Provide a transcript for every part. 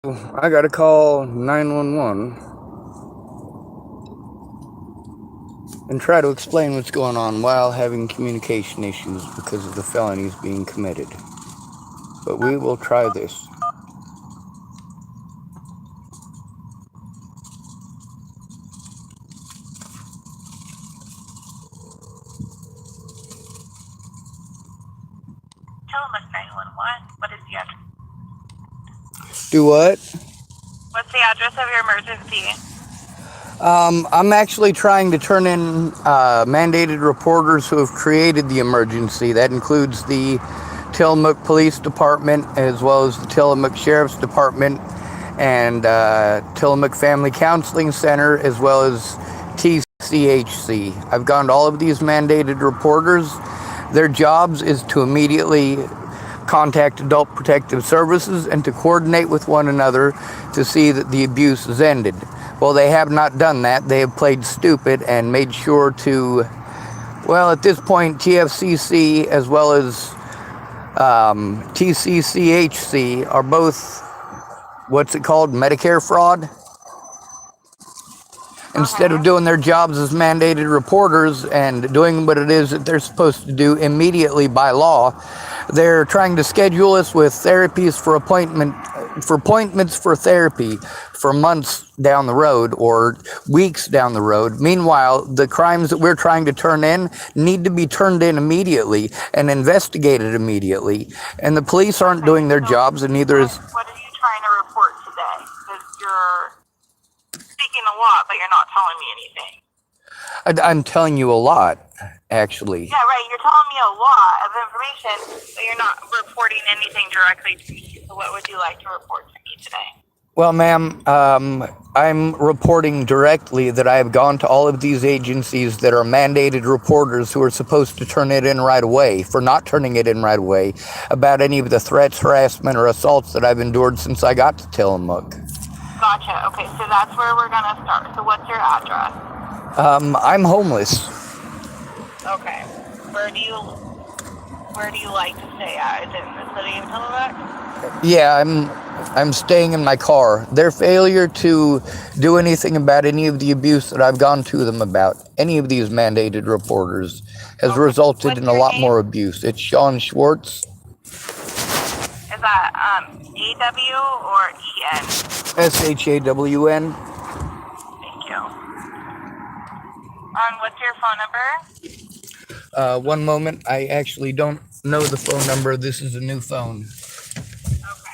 I gotta call 911 and try to explain what's going on while having communication issues because of the felonies being committed. But we will try this. Tillamook 911. What is the address? Do what? What's the address of your emergency? I'm actually trying to turn in mandated reporters who have created the emergency. That includes the Tillamook Police Department as well as the Tillamook Sheriff's Department and Tillamook Family Counseling Center as well as tfcc. I've gone to all of these mandated reporters. Their jobs is to immediately contact Adult Protective Services and to coordinate with one another to see that the abuse is ended. Well, they have not done that. They have played stupid and made sure to, well, at this point, TFCC as well as TCCHC are both, what's it called, Medicare fraud? Instead of doing their jobs as mandated reporters and doing what it is that they're supposed to do immediately by law, they're trying to schedule us with therapies for appointments for therapy for months down the road or weeks down the road. Meanwhile, the crimes that we're trying to turn in need to be turned in immediately and investigated immediately. And the police aren't doing their jobs, and neither is... What are you trying to report today? Because you're speaking a lot, but you're not telling me anything. I'm telling you a lot, actually. Yeah, right. You're telling me a lot of information, but you're not reporting anything directly to me. So what would you like to report to me today? Well, ma'am, I'm reporting directly that I have gone to all of these agencies that are mandated reporters who are supposed to turn it in right away for not turning it in right away about any of the threats, harassment, or assaults that I've endured since I got to Tillamook. Gotcha. Okay, so that's where we're gonna start. So what's your address? I'm homeless. Okay. Where do you like to stay at? Is it in the city of Tillamook? Yeah, I'm staying in my car. Their failure to do anything about any of the abuse that I've gone to them about, any of these mandated reporters, has resulted in a lot more abuse. It's Sean Schwartz. Is that E-W or E-N? SHAWN. Thank you. What's your phone number? One moment. I actually don't know the phone number. This is a new phone. Okay.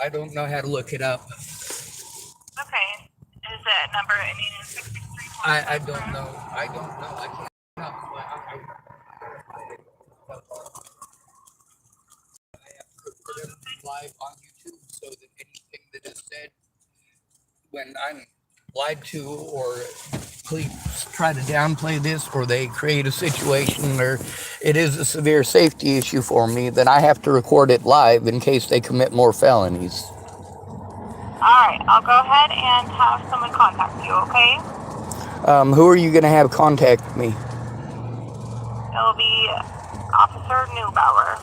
I don't know how to look it up. Okay. Is it number ending in 663? I don't know. I can't. I have to put it live on YouTube so that anything that is said when I'm lied to or please try to downplay this or they create a situation where it is a severe safety issue for me, then I have to record it live in case they commit more felonies. Alright, I'll go ahead and have someone contact you, okay? Who are you going to have contact me? It'll be Officer Neubauer.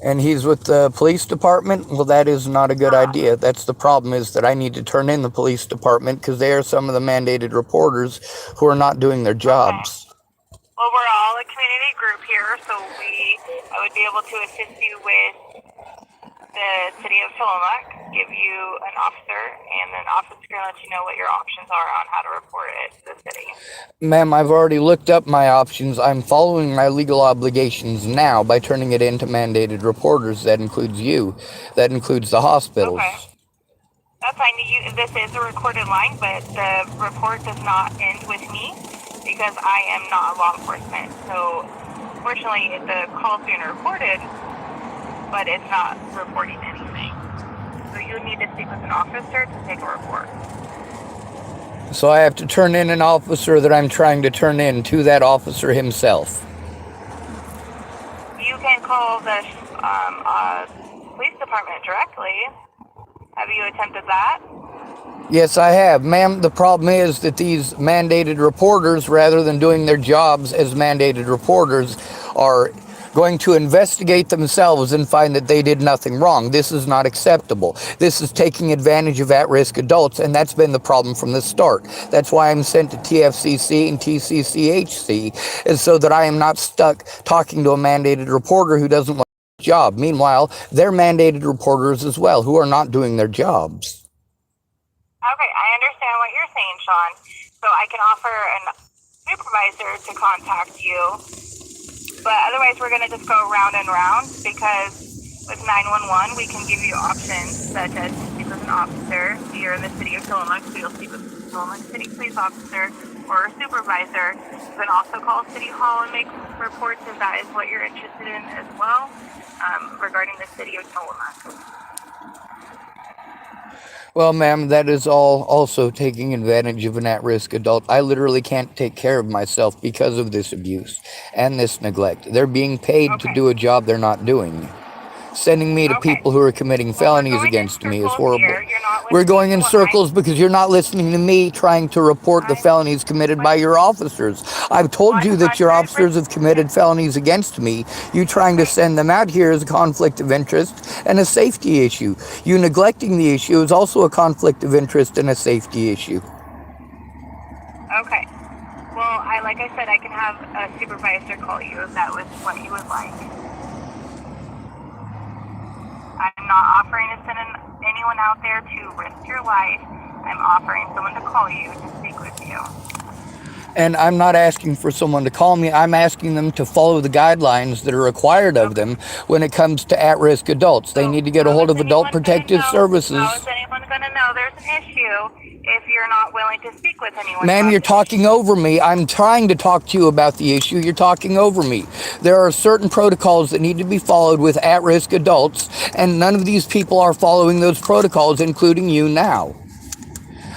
And he's with the police department? Well, that is not a good idea. That's the problem, is that I need to turn in the police department because they are some of the mandated reporters who are not doing their jobs. Okay. Well, we're all a community group here, so I would be able to assist you with the city of Tillamook, give you an officer, and then officer can let you know what your options are on how to report it to the city. Ma'am, I've already looked up my options. I'm following my legal obligations now by turning it into mandated reporters. That includes you. That includes the hospitals. Okay. That's fine. This is a recorded line, but the report does not end with me because I am not law enforcement. So, fortunately, the call's being recorded, but it's not reporting anything. So you need to speak with an officer to take a report. So I have to turn in an officer that I'm trying to turn in to that officer himself. You can call the police department directly. Have you attempted that? Yes, I have. Ma'am, the problem is that these mandated reporters, rather than doing their jobs as mandated reporters, are going to investigate themselves and find that they did nothing wrong. This is not acceptable. This is taking advantage of at-risk adults, and that's been the problem from the start. That's why I'm sent to TFCC and TCCHC, is so that I am not stuck talking to a mandated reporter who doesn't want a job. Meanwhile, they're mandated reporters as well who are not doing their jobs. Okay, I understand what you're saying, Sean. So I can offer a supervisor to contact you, but otherwise we're going to just go round and round, because with 911 we can give you options such as to speak with an officer. You're in the city of Tillamook, so you'll speak with a Tillamook City Police officer or a supervisor. You can also call City Hall and make reports if that is what you're interested in as well, regarding the city of Tillamook. Well, ma'am, that is all also taking advantage of an at-risk adult. I literally can't take care of myself because of this abuse and this neglect. They're being paid to do a job they're not doing. Sending me to people who are committing felonies against me is horrible. We're going in circles because you're not listening to me trying to report the felonies committed by your officers. I've told you that your officers have committed felonies against me. You trying to send them out here is a conflict of interest and a safety issue. You neglecting the issue is also a conflict of interest and a safety issue. Okay. Well, like I said, I can have a supervisor call you if that was what you would like. I'm not offering to send anyone out there to risk your life. I'm offering someone to call you to speak with you. And I'm not asking for someone to call me. I'm asking them to follow the guidelines that are required of them when it comes to at-risk adults. They need to get a hold of Adult Protective Services. How is anyone going to know there's an issue if you're not willing to speak with anyone? Ma'am, you're talking over me. I'm trying to talk to you about the issue. You're talking over me. There are certain protocols that need to be followed with at-risk adults, and none of these people are following those protocols, including you now.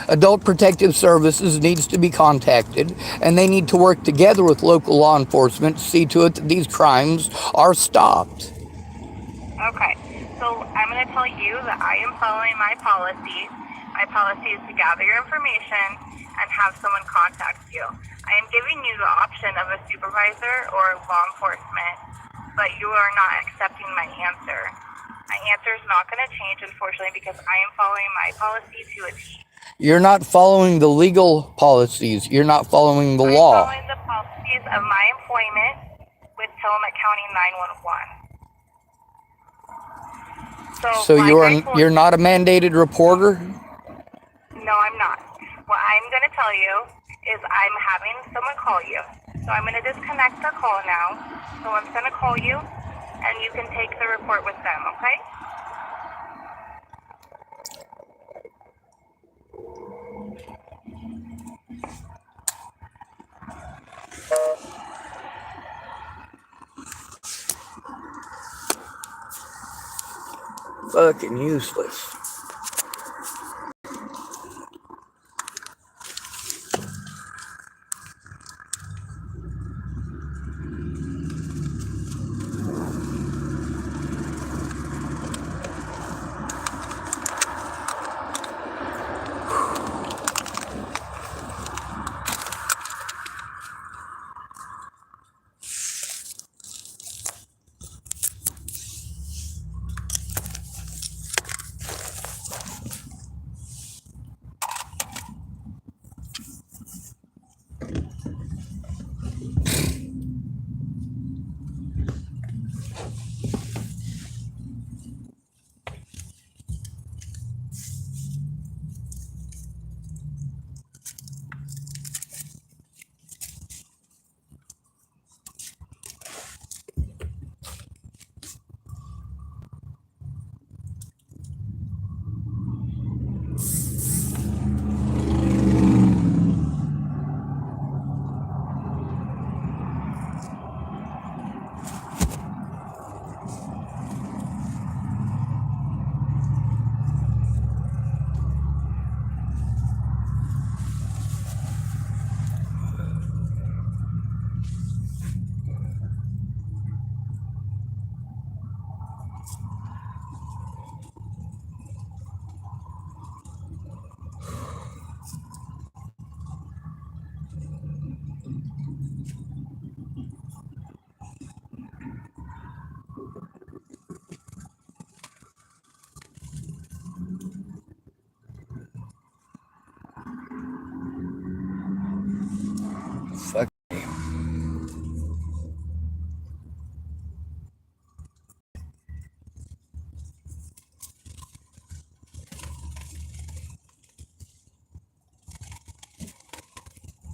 Adult Protective Services needs to be contacted, and they need to work together with local law enforcement to see to it that these crimes are stopped. Okay, so I'm going to tell you that I am following my policies. My policy is to gather your information and have someone contact you. I am giving you the option of a supervisor or law enforcement, but you are not accepting my answer. My answer is not going to change, unfortunately, because I am following my policy to a T. You're not following the legal policies. You're not following the law. I'm following the policies of my employment with Tillamook County 911. So you're not a mandated reporter? No, I'm not. What I'm going to tell you is I'm having someone call you. So I'm going to disconnect the call now. Someone's going to call you, and you can take the report with them, okay? Fucking useless.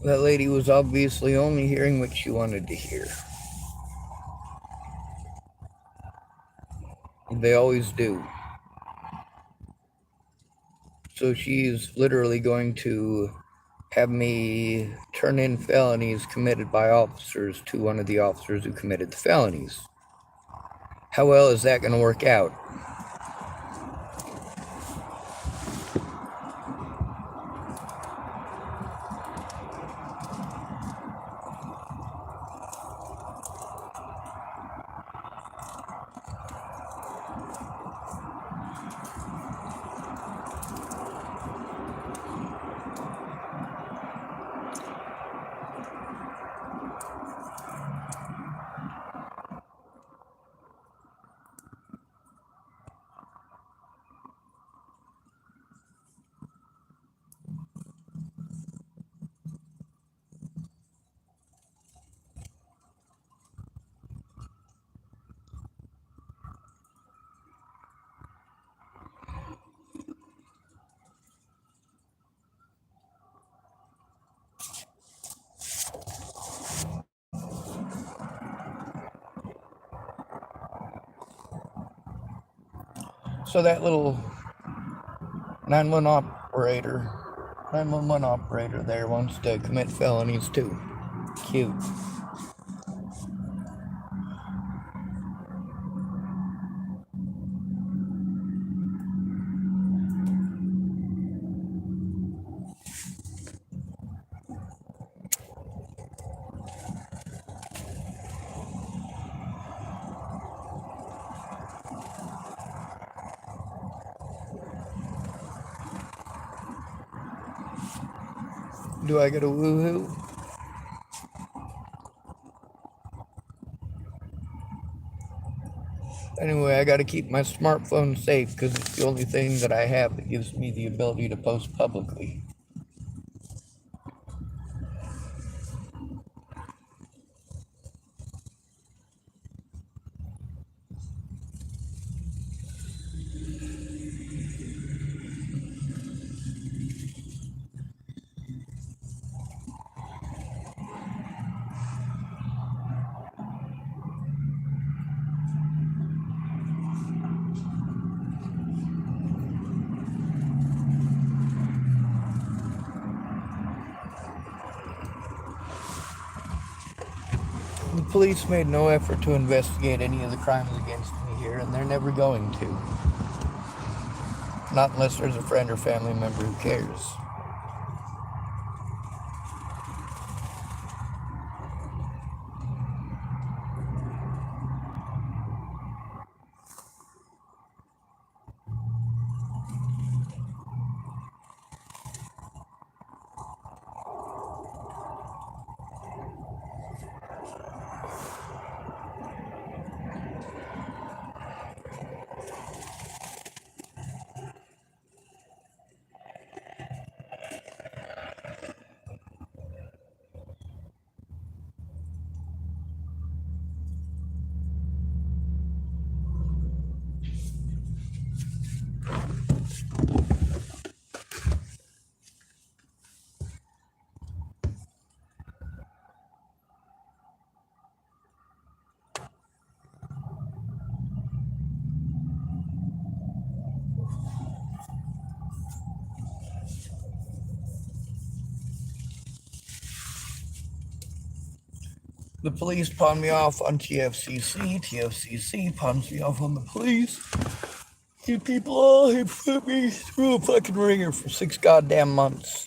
That lady was obviously only hearing what she wanted to hear. They always do. So she's literally going to have me turn in felonies committed by officers to one of the officers who committed the felonies. How well is that going to work out? So that little 911 operator there wants to commit felonies too. Cute. Do I get a woohoo? Anyway, I got to keep my smartphone safe because it's the only thing that I have that gives me the ability to post publicly. The police made no effort to investigate any of the crimes against me here, and they're never going to. Not unless there's a friend or family member who cares. The police pawn me off on TFCC. TFCC pawns me off on the police. You people all have put me through a fucking ringer for 6 goddamn months.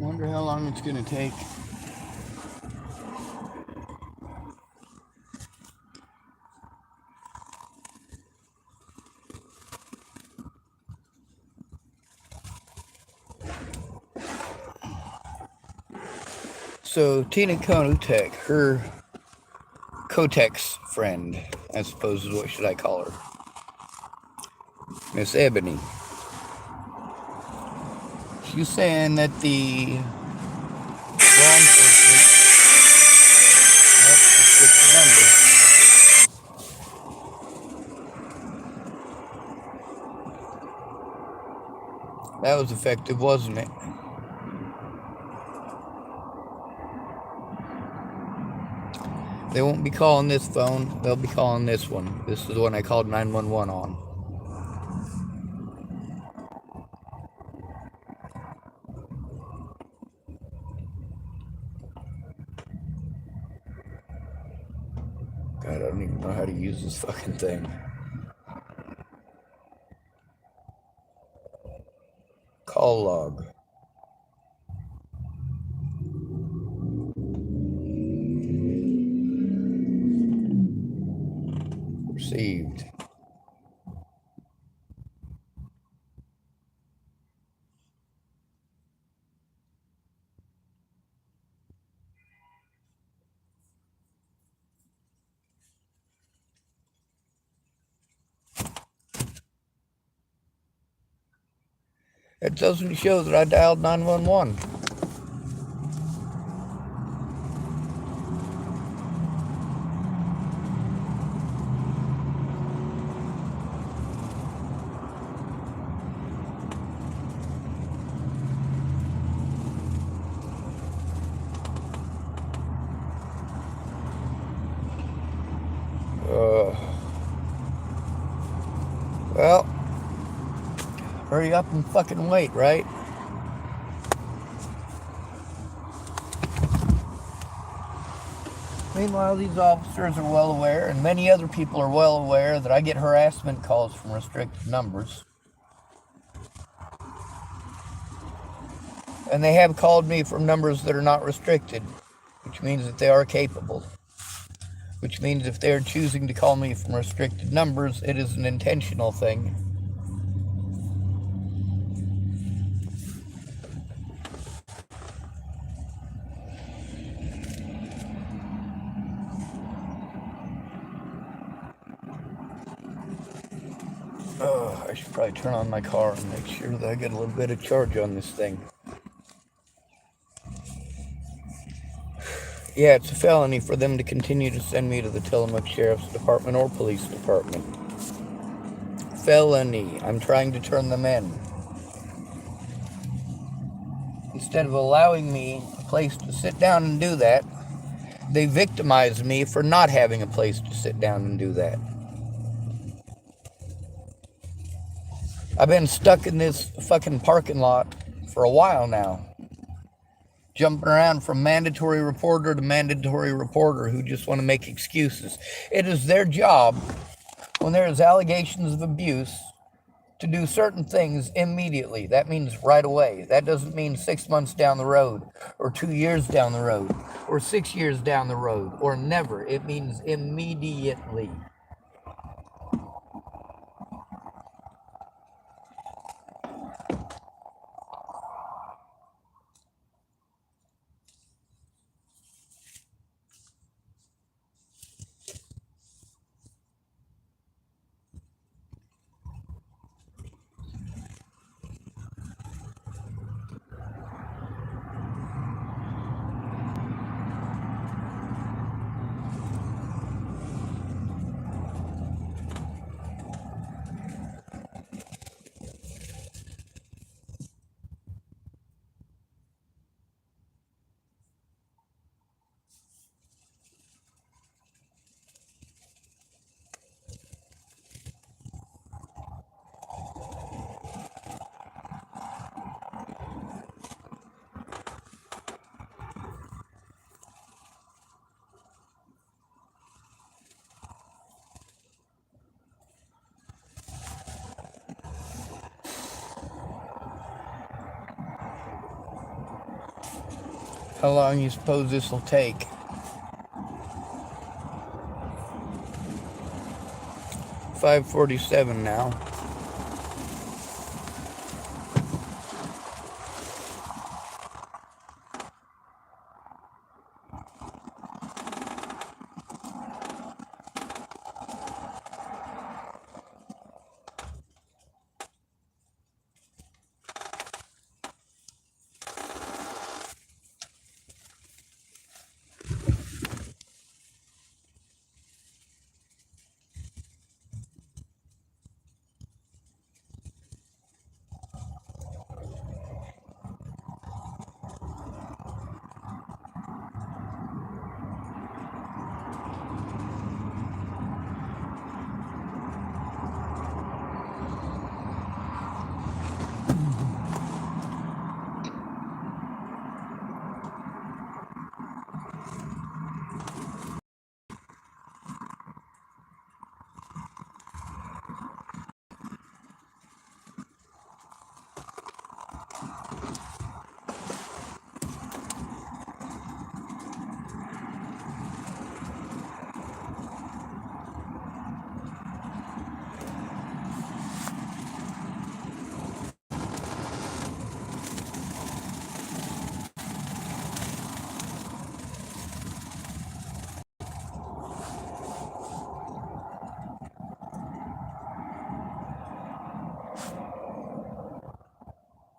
Wonder how long it's gonna take. So Tina Kotek, her Kotek's friend, I suppose is what should I call her? Miss Ebony. She's saying that the law enforcement that was effective, wasn't it? They won't be calling this phone. They'll be calling this one. This is the one I called 911 on. God, I don't even know how to use this fucking thing. Call log. Received. It doesn't show that I dialed 911. Well, hurry up and fucking wait, right? Meanwhile, these officers are well aware, and many other people are well aware, that I get harassment calls from restricted numbers. And they have called me from numbers that are not restricted, which means that they are capable. Which means if they're choosing to call me from restricted numbers, it is an intentional thing. I should probably turn on my car and make sure that I get a little bit of charge on this thing. Yeah, it's a felony for them to continue to send me to the Tillamook Sheriff's Department or Police Department. Felony. I'm trying to turn them in. Instead of allowing me a place to sit down and do that, they victimize me for not having a place to sit down and do that. I've been stuck in this fucking parking lot for a while now, jumping around from mandatory reporter to mandatory reporter who just want to make excuses. It is their job, when there is allegations of abuse, to do certain things immediately. That means right away. That doesn't mean 6 months down the road, or 2 years down the road, or 6 years down the road, or never. It means immediately. How long you suppose this will take? 5:47 now.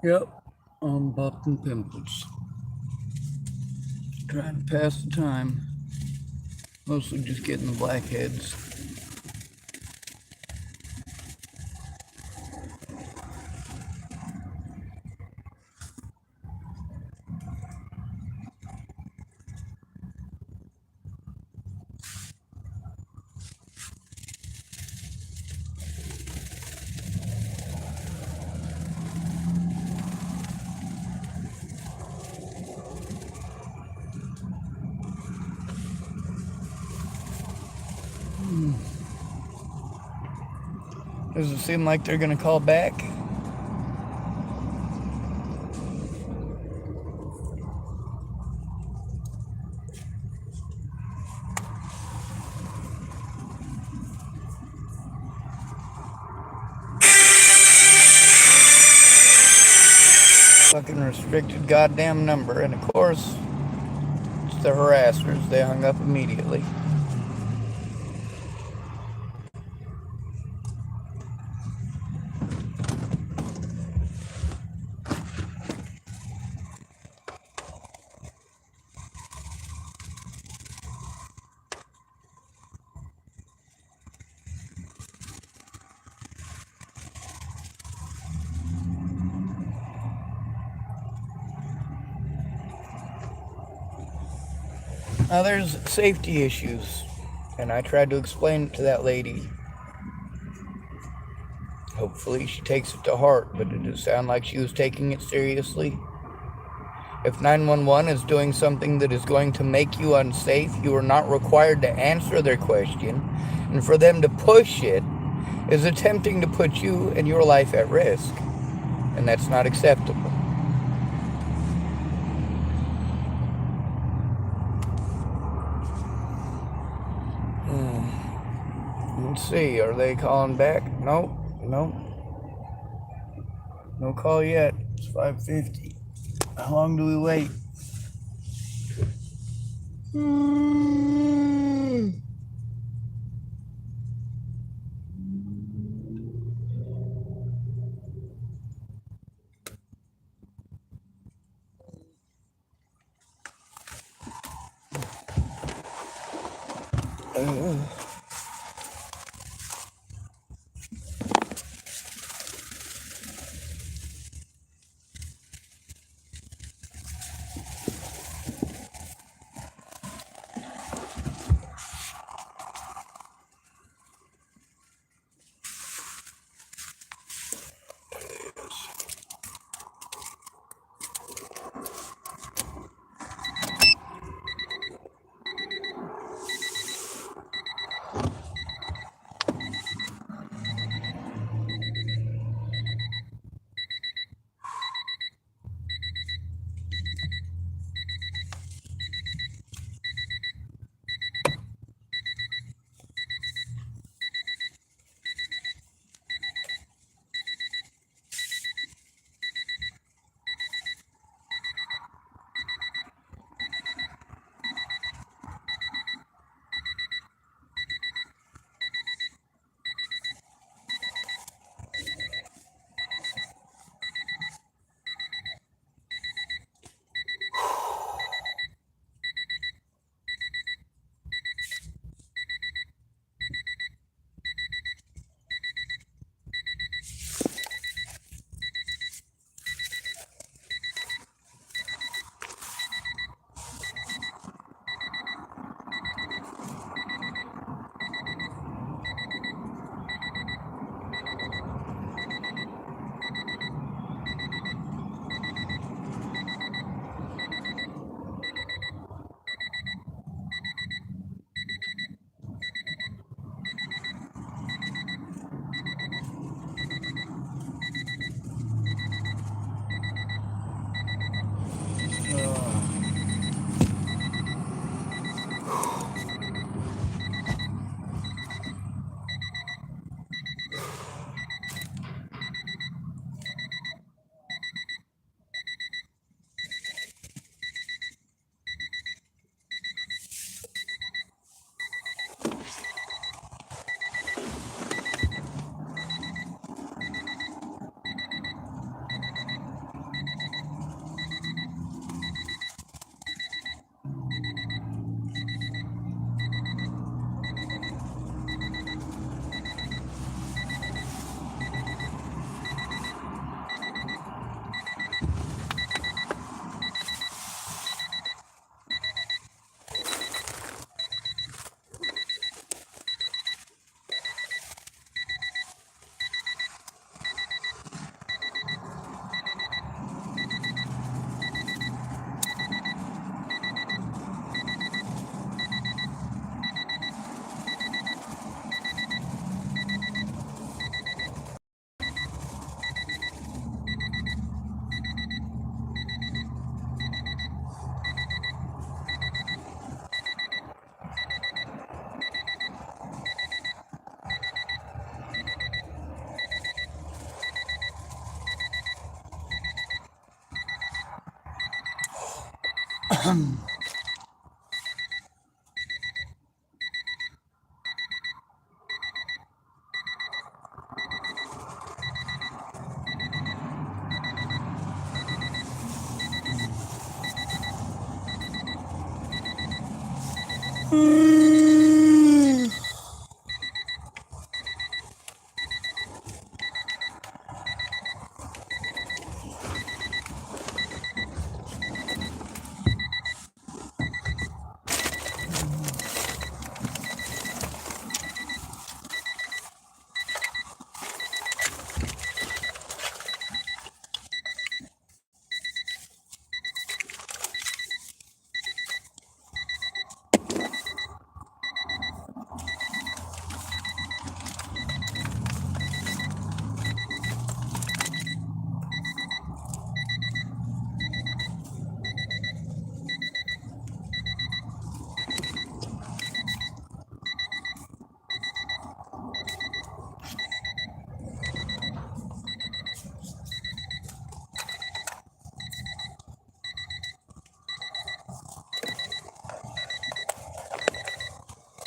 Yep, I'm popping pimples. Trying to pass the time. Mostly just getting the blackheads. Does it seem like they're gonna call back? Fucking restricted goddamn number, and of course, it's the harassers. They hung up immediately. Now there's safety issues, and I tried to explain it to that lady. Hopefully she takes it to heart, but it did sound like she was taking it seriously. If 911 is doing something that is going to make you unsafe, you are not required to answer their question, and for them to push it is attempting to put you and your life at risk, and that's not acceptable. Let's see, are they calling back? No. No call yet. It's 5:50. How long do we wait?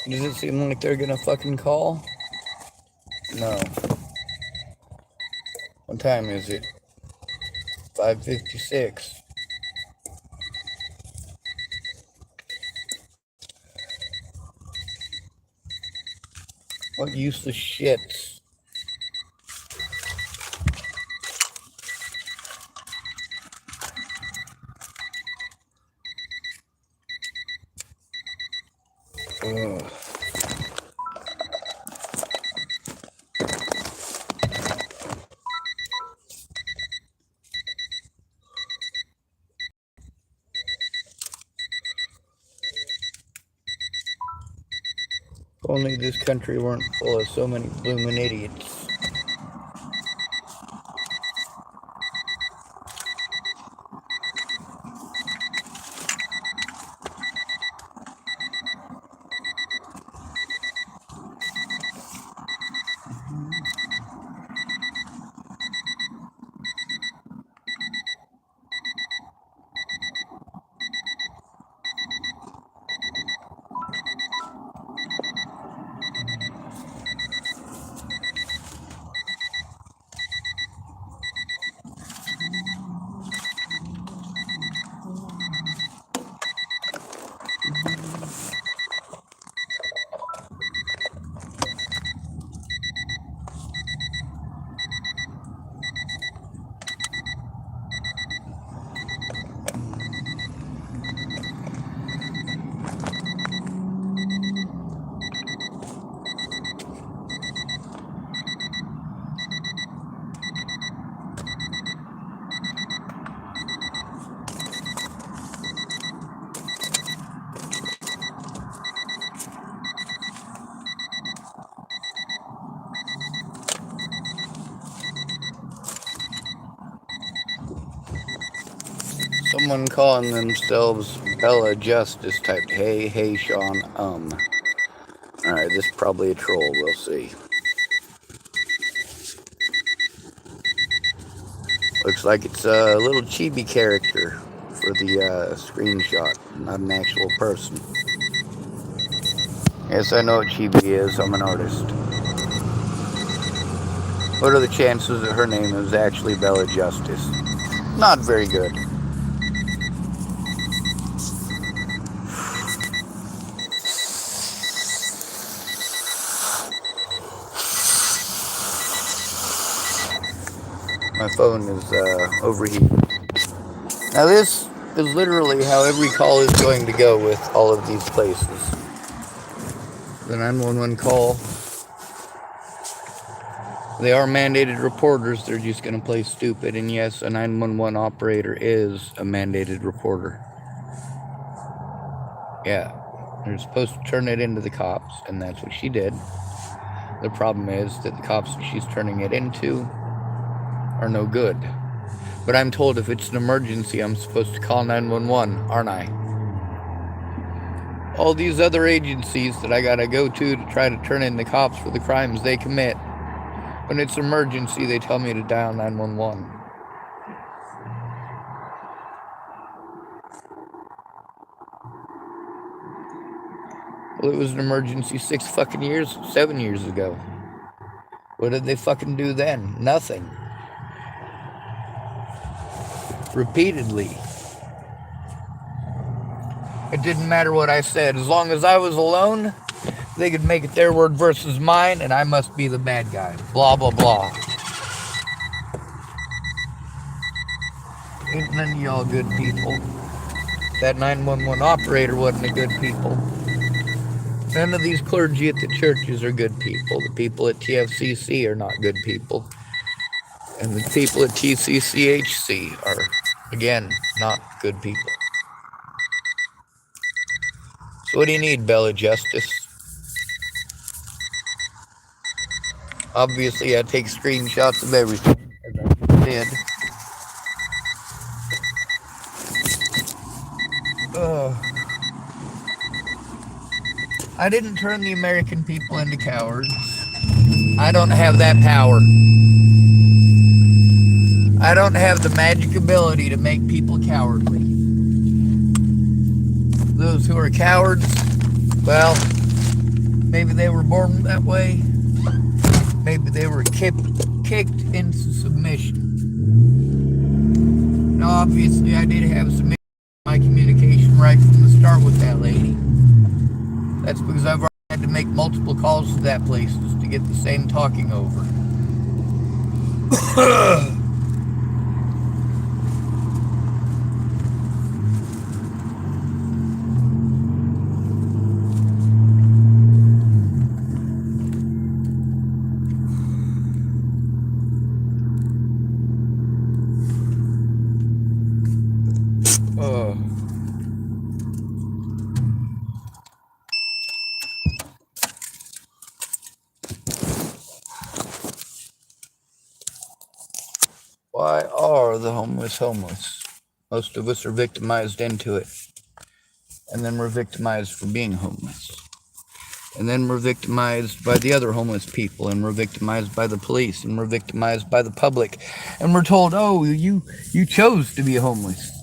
Does it seem like they're gonna fucking call? No. What time is it? 5:56. What useless shits. Ugh. If only this country weren't full of so many bloomin' idiots. Someone calling themselves Bella Justice typed, hey, Sean, Alright, this is probably a troll, we'll see. Looks like it's a little chibi character for the screenshot, not an actual person. Yes, I know what chibi is, I'm an artist. What are the chances that her name is actually Bella Justice? Not very good. My phone is overheating. Now this is literally how every call is going to go with all of these places. The 911 call. They are mandated reporters, they're just going to play stupid. And yes, a 911 operator is a mandated reporter. Yeah, they're supposed to turn it into the cops, and that's what she did. The problem is that the cops she's turning it into are no good. But I'm told if it's an emergency, I'm supposed to call 911, aren't I? All these other agencies that I gotta go to try to turn in the cops for the crimes they commit. When it's an emergency, they tell me to dial 911. Well, it was an emergency 7 years ago. What did they fucking do then? Nothing. Repeatedly. It didn't matter what I said. As long as I was alone, they could make it their word versus mine, and I must be the bad guy. Blah, blah, blah. Ain't none of y'all good people. That 911 operator wasn't a good people. None of these clergy at the churches are good people. The people at TFCC are not good people. And the people at TCCHC are, again, not good people. So what do you need, Bella Justice? Obviously, I take screenshots of everything, as I did. I didn't turn the American people into cowards. I don't have that power. I don't have the magic ability to make people cowardly. Those who are cowards, well, maybe they were born that way. Maybe they were kicked into submission. Now, obviously, I did have some my communication right from the start with that lady. That's because I've already had to make multiple calls to that place just to get the same talking over. Why are the homeless homeless? Most of us are victimized into it. And then we're victimized for being homeless. And then we're victimized by the other homeless people. And we're victimized by the police. And we're victimized by the public. And we're told, oh, you chose to be homeless.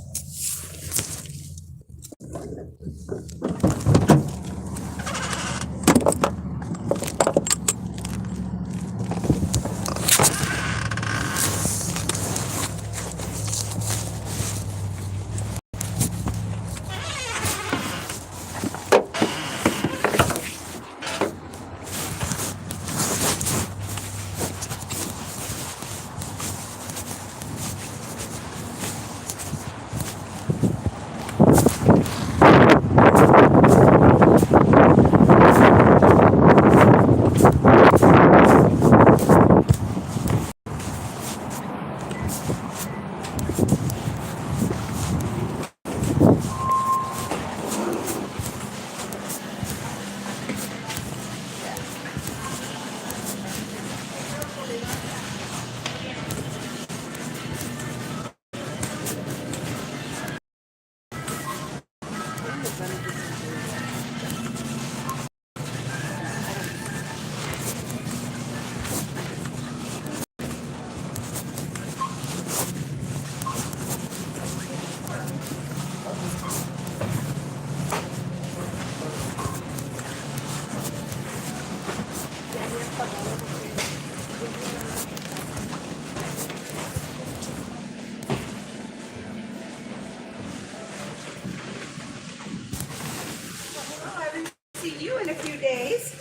You in a few days.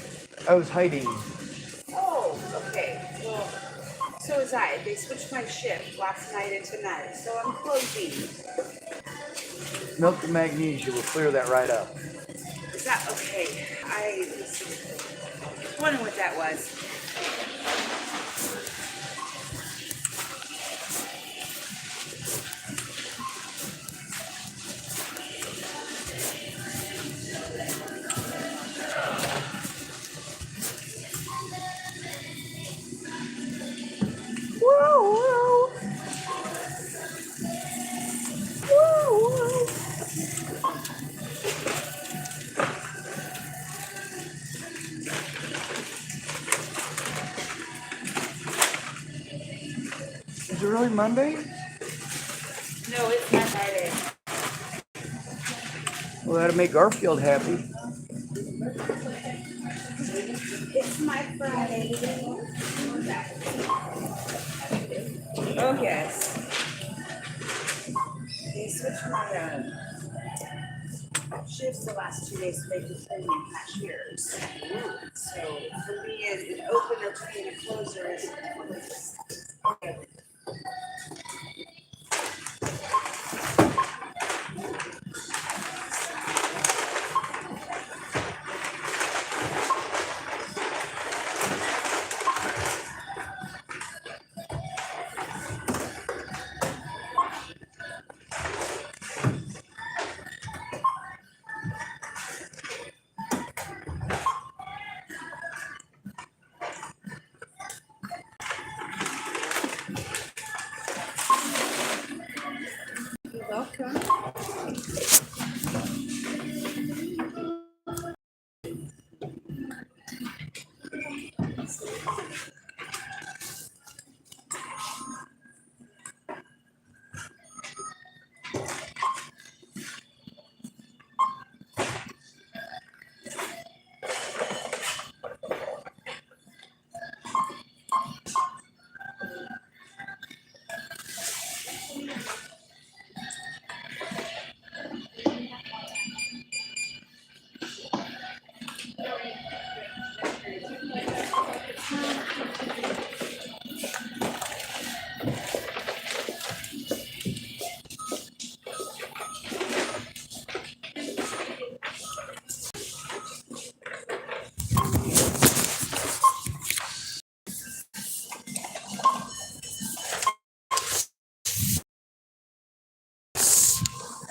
I was hiding. Oh, okay. Well, so was I. They switched my shift last night and tonight, so I'm closing. Milk and magnesia will clear that right up. Is that okay? I was wondering what that was. Is it really Monday? No, it's not Friday. Well, that'll make Garfield happy. It's my Friday. Oh, yes. They switched my shifts the last 2 days so they can send me cashiers. So for being an opener to being a closer is you're welcome.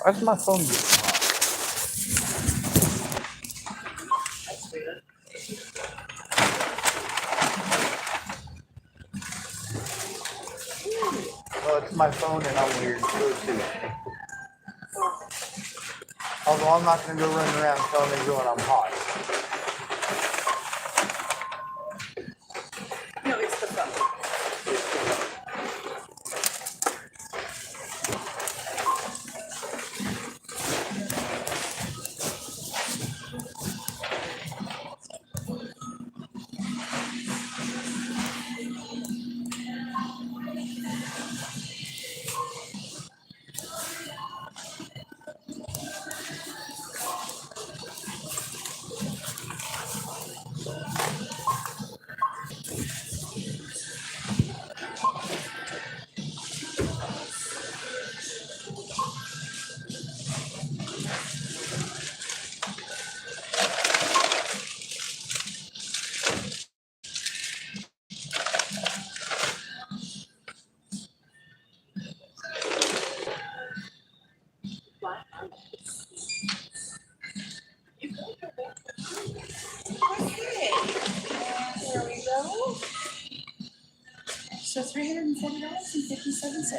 Why's my phone? That's weird. Well, it's my phone and I'm weird too. Although I'm not going to go running around telling everyone I'm hot. No, it's the phone. Okay. There we go. So $307.57.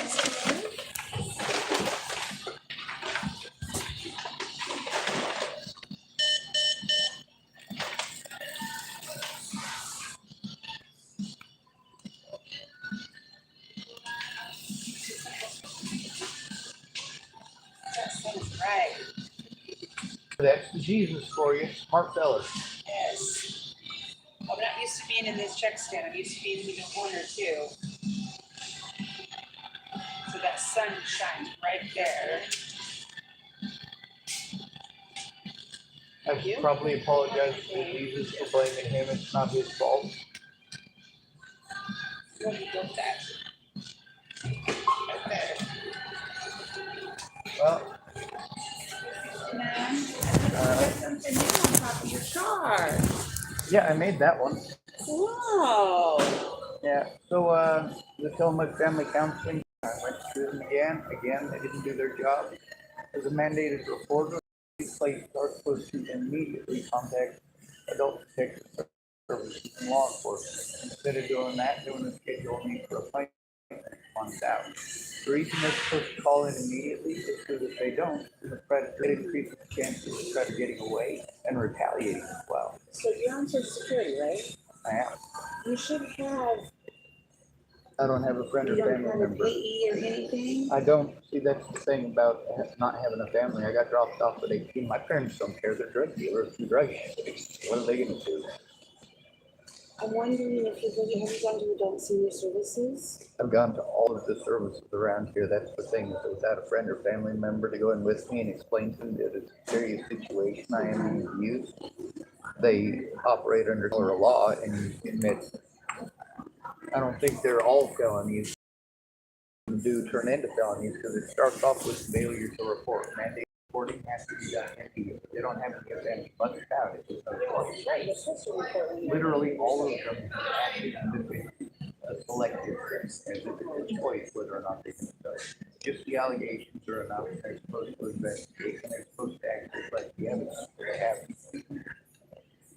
That's right. That's the Jesus for you, smart fella. Yes. I'm not used to being in this check stand. I'm used to being in the corner too. So that sun shines right there. I should probably apologize to Jesus for blaming him. It's not his fault. Where did you go with that? Right there. Well, There's something new on top of your car. yeah, I made that one. Whoa. Yeah, so the Tillamook Family Counseling, I went through them again. Again, they didn't do their job. As a mandated reporter, these places are supposed to immediately contact adult protective services and law enforcement. Instead of doing that, doing a schedule need for appointment months out. The reason they're supposed to call in immediately is because if they don't, the predator increases the chances of the predator getting away and retaliating as well. So you're on Social Security, right? I am. You should have. I don't have a friend or You don't family have a member. payee or anything? I don't. See, that's the thing about not having a family. I got dropped off at 18. My parents don't care. They're drug dealers and drug addicts. What are they going to do? I'm wondering if have you gone to adult senior services? I've gone to all of the services around here. That's the thing. If without a friend or family member to go in with me and explain to me that it's a serious situation, I am being abused, they operate under a law and admit. I don't think they're all felonies do turn into felonies because it starts off with failure to report. Mandate reporting has to be done immediately. They don't have to get any much about it. There's no choice. Right, you're supposed to report when you're Literally all of them have acted as a selective as if it's a choice whether or not they can do it. Just the allegations are enough. They're supposed to investigate and they're supposed to act like the evidence they have.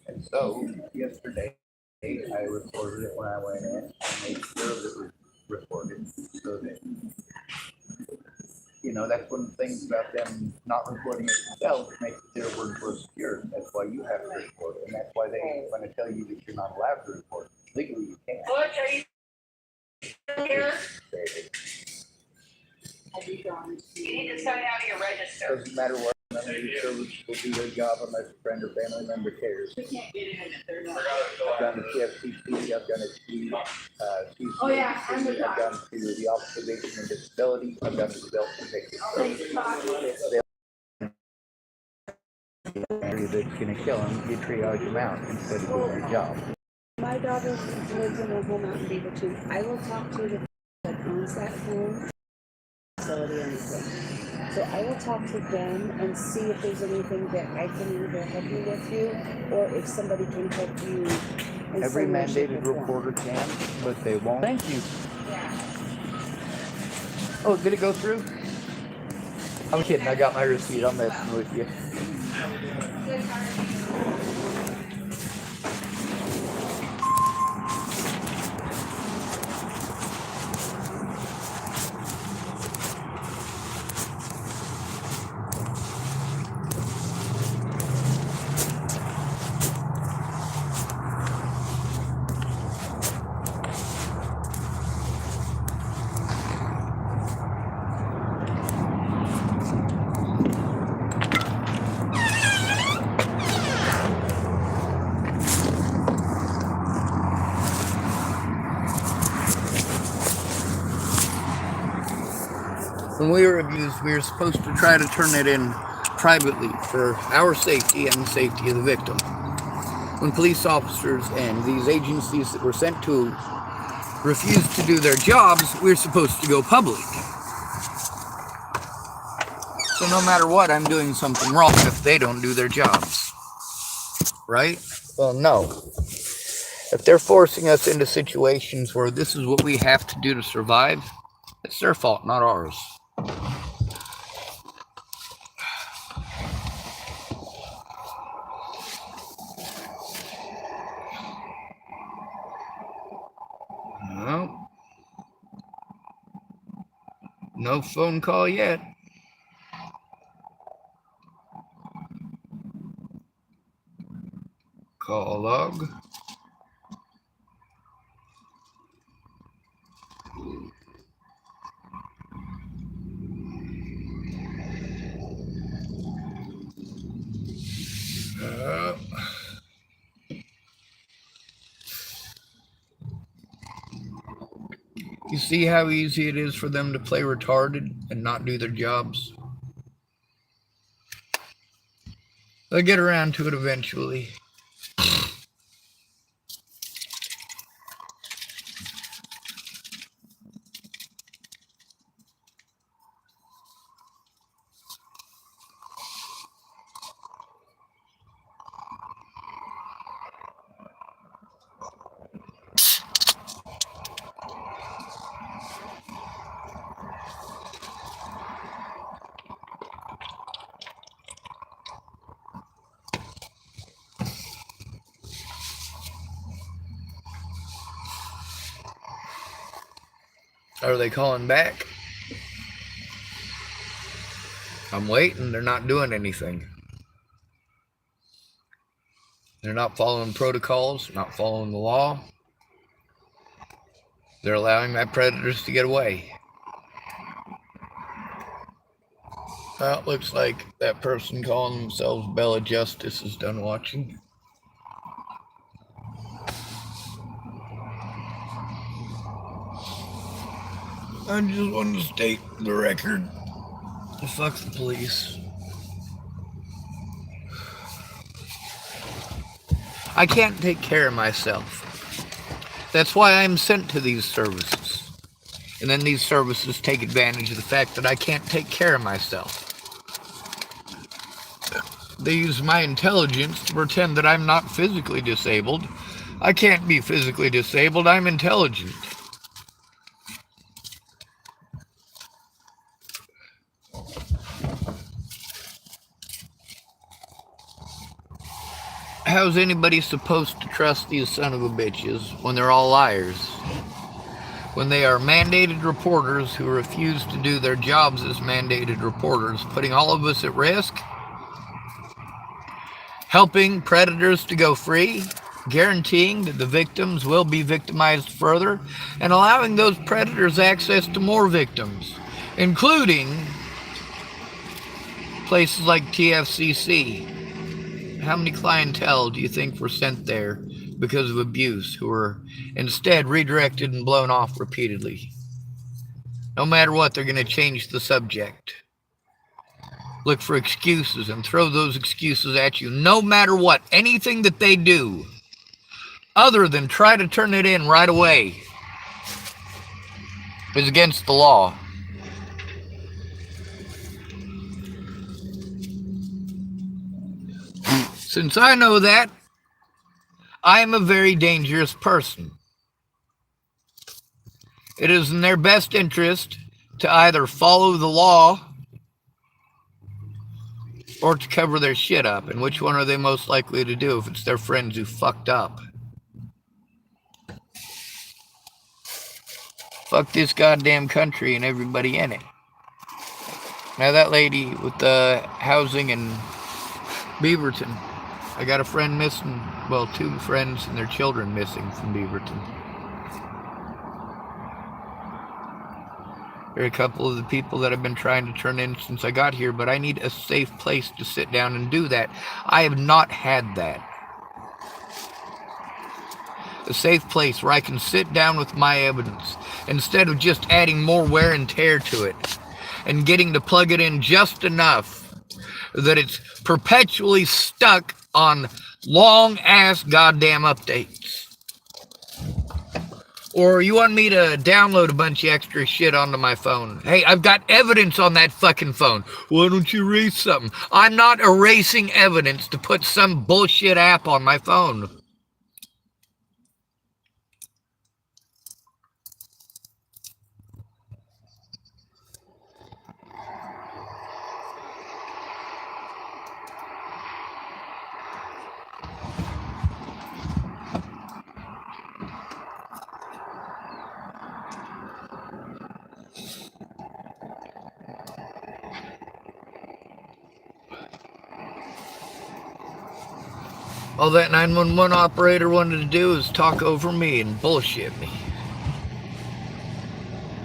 And so yesterday I reported it when I went in and made sure that it was reported so that that's one of the things about them not reporting it themselves makes their words more secure. That's why you have to report, and that's why they want to tell you that you're not allowed to report. Legally, you can't. Butch, are you still here? have you gone to? You need to sign out of your register. Doesn't matter what. None of these services will do their job unless a friend or family member cares. You can't get in if they're not. I've done the tfcc. I've done it to Oh, yeah, I'm the I've done to the Office of Aging and Disability. I've done to Adult Protective Services. That's going to kill them, you triage them out instead of doing their job. My daughter lives in Oklahoma Mountain Beaver too. I will talk to the that owns that home facility or anything. So I will talk to them and see if there's anything that I can either help you with or if somebody can help you. In Every some way, shape, mandated or form. reporter can, but they won't. Thank you. Yeah. Oh, did it go through? I'm kidding. I got my receipt. I'm messing with you. When we were abused, we were supposed to try to turn it in privately for our safety and the safety of the victim. When police officers and these agencies that were sent to refused to do their jobs, we were supposed to go public. So no matter what, I'm doing something wrong if they don't do their jobs. Right? Well, no. If they're forcing us into situations where this is what we have to do to survive, it's their fault, not ours. No. No phone call yet. Call log. You see how easy it is for them to play retarded and not do their jobs? They'll get around to it eventually. Are they calling back? I'm waiting. They're not doing anything. They're not following protocols, not following the law. They're allowing my predators to get away. Well, it looks like that person calling themselves Bella Justice is done watching. I just want to state the record. Fuck the police. I can't take care of myself. That's why I'm sent to these services. And then these services take advantage of the fact that I can't take care of myself. They use my intelligence to pretend that I'm not physically disabled. I can't be physically disabled, I'm intelligent. How's anybody supposed to trust these son of a bitches when they're all liars? When they are mandated reporters who refuse to do their jobs as mandated reporters, putting all of us at risk, helping predators to go free, guaranteeing that the victims will be victimized further, and allowing those predators access to more victims, including places like TFCC. How many clientele do you think were sent there because of abuse who were instead redirected and blown off repeatedly? No matter what, they're going to change the subject. Look for excuses and throw those excuses at you. No matter what, anything that they do, other than try to turn it in right away, is against the law. Since I know that, I am a very dangerous person. It is in their best interest to either follow the law or to cover their shit up. And which one are they most likely to do if it's their friends who fucked up? Fuck this goddamn country and everybody in it. Now that lady with the housing in Beaverton, I got a friend missing, well, 2 friends and their children missing from Beaverton. There are a couple of the people that I've been trying to turn in since I got here, but I need a safe place to sit down and do that. I have not had that. A safe place where I can sit down with my evidence instead of just adding more wear and tear to it and getting to plug it in just enough that it's perpetually stuck on long-ass goddamn updates. Or you want me to download a bunch of extra shit onto my phone. Hey, I've got evidence on that fucking phone. Why don't you erase something? I'm not erasing evidence to put some bullshit app on my phone. All that 911 operator wanted to do is talk over me and bullshit me.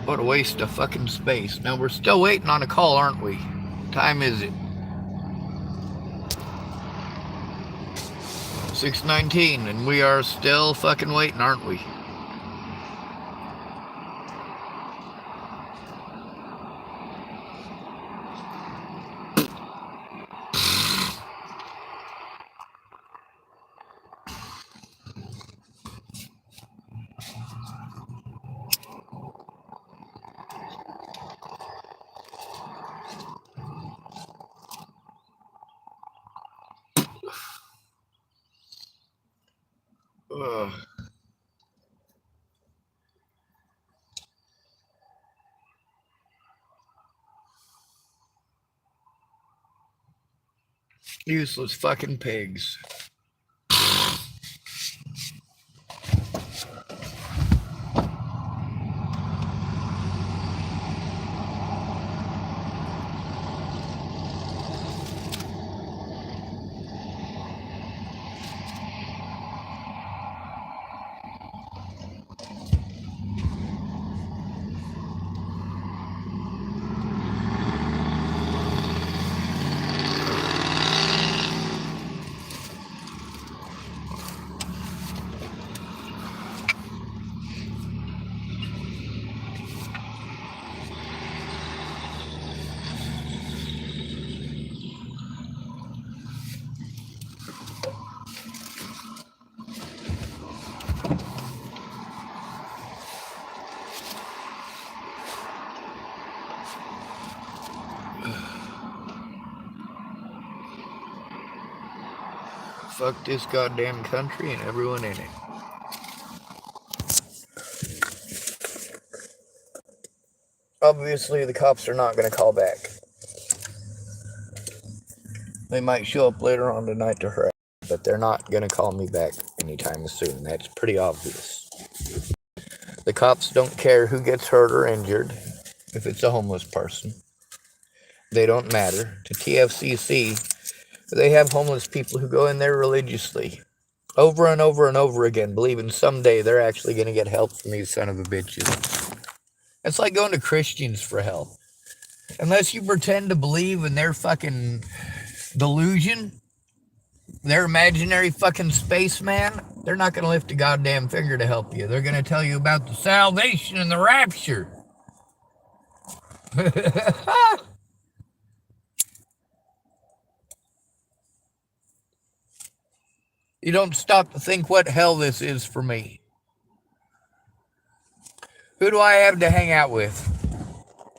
What a waste of fucking space. Now we're still waiting on a call, aren't we? What time is it? 6:19, and we are still fucking waiting, aren't we? Ugh. Useless fucking pigs. Fuck this goddamn country and everyone in it. Obviously, the cops are not going to call back. They might show up later on tonight to harass, but they're not going to call me back anytime soon. That's pretty obvious. The cops don't care who gets hurt or injured if it's a homeless person. They don't matter. To TFCC, they have homeless people who go in there religiously, over and over and over again, believing someday they're actually going to get help from these son of a bitches. It's like going to Christians for help. Unless you pretend to believe in their fucking delusion, their imaginary fucking spaceman, they're not going to lift a goddamn finger to help you. They're going to tell you about the salvation and the rapture. You don't stop to think what hell this is for me. Who do I have to hang out with?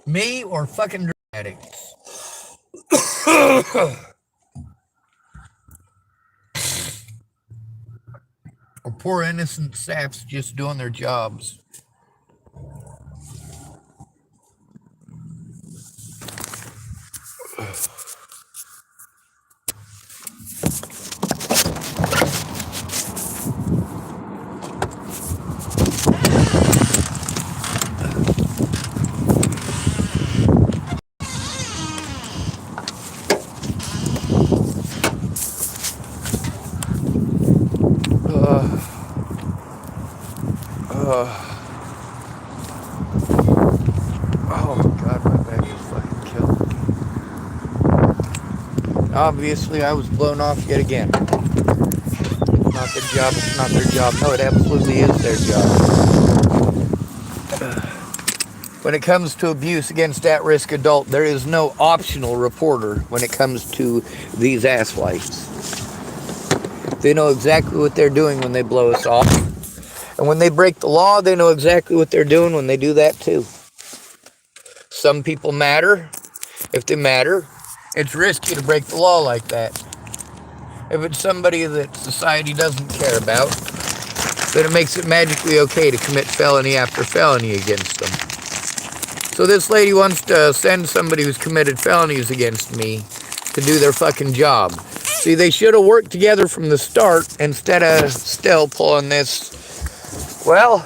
Me or fucking drug addicts? Or poor innocent saps just doing their jobs. Oh my god, my back is fucking killing me. Obviously, I was blown off yet again. It's not their job, it's not their job. No, it absolutely is their job. When it comes to abuse against at-risk adult, there is no optional reporter when it comes to these asswipes. They know exactly what they're doing when they blow us off. And when they break the law, they know exactly what they're doing when they do that too. Some people matter. If they matter, it's risky to break the law like that. If it's somebody that society doesn't care about, then it makes it magically okay to commit felony after felony against them. So this lady wants to send somebody who's committed felonies against me to do their fucking job. See, they should have worked together from the start instead of still pulling this, well,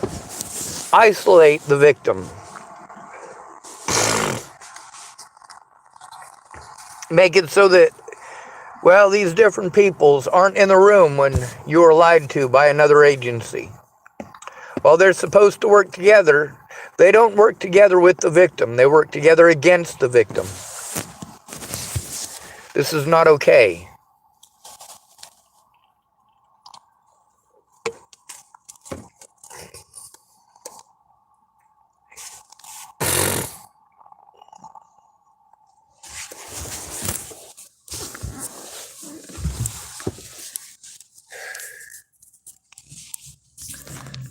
isolate the victim. Make it so that, well, these different peoples aren't in the room when you are lied to by another agency. While they're supposed to work together, they don't work together with the victim. They work together against the victim. This is not okay.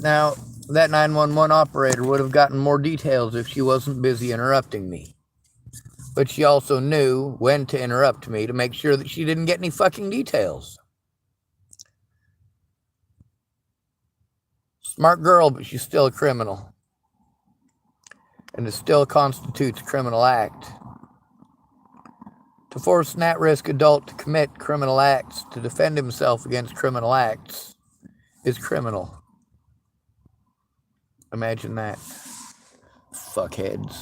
Now, that 911 operator would have gotten more details if she wasn't busy interrupting me. But she also knew when to interrupt me to make sure that she didn't get any fucking details. Smart girl, but she's still a criminal. And it still constitutes a criminal act. To force an at-risk adult to commit criminal acts, to defend himself against criminal acts, is criminal. Imagine that. Fuckheads.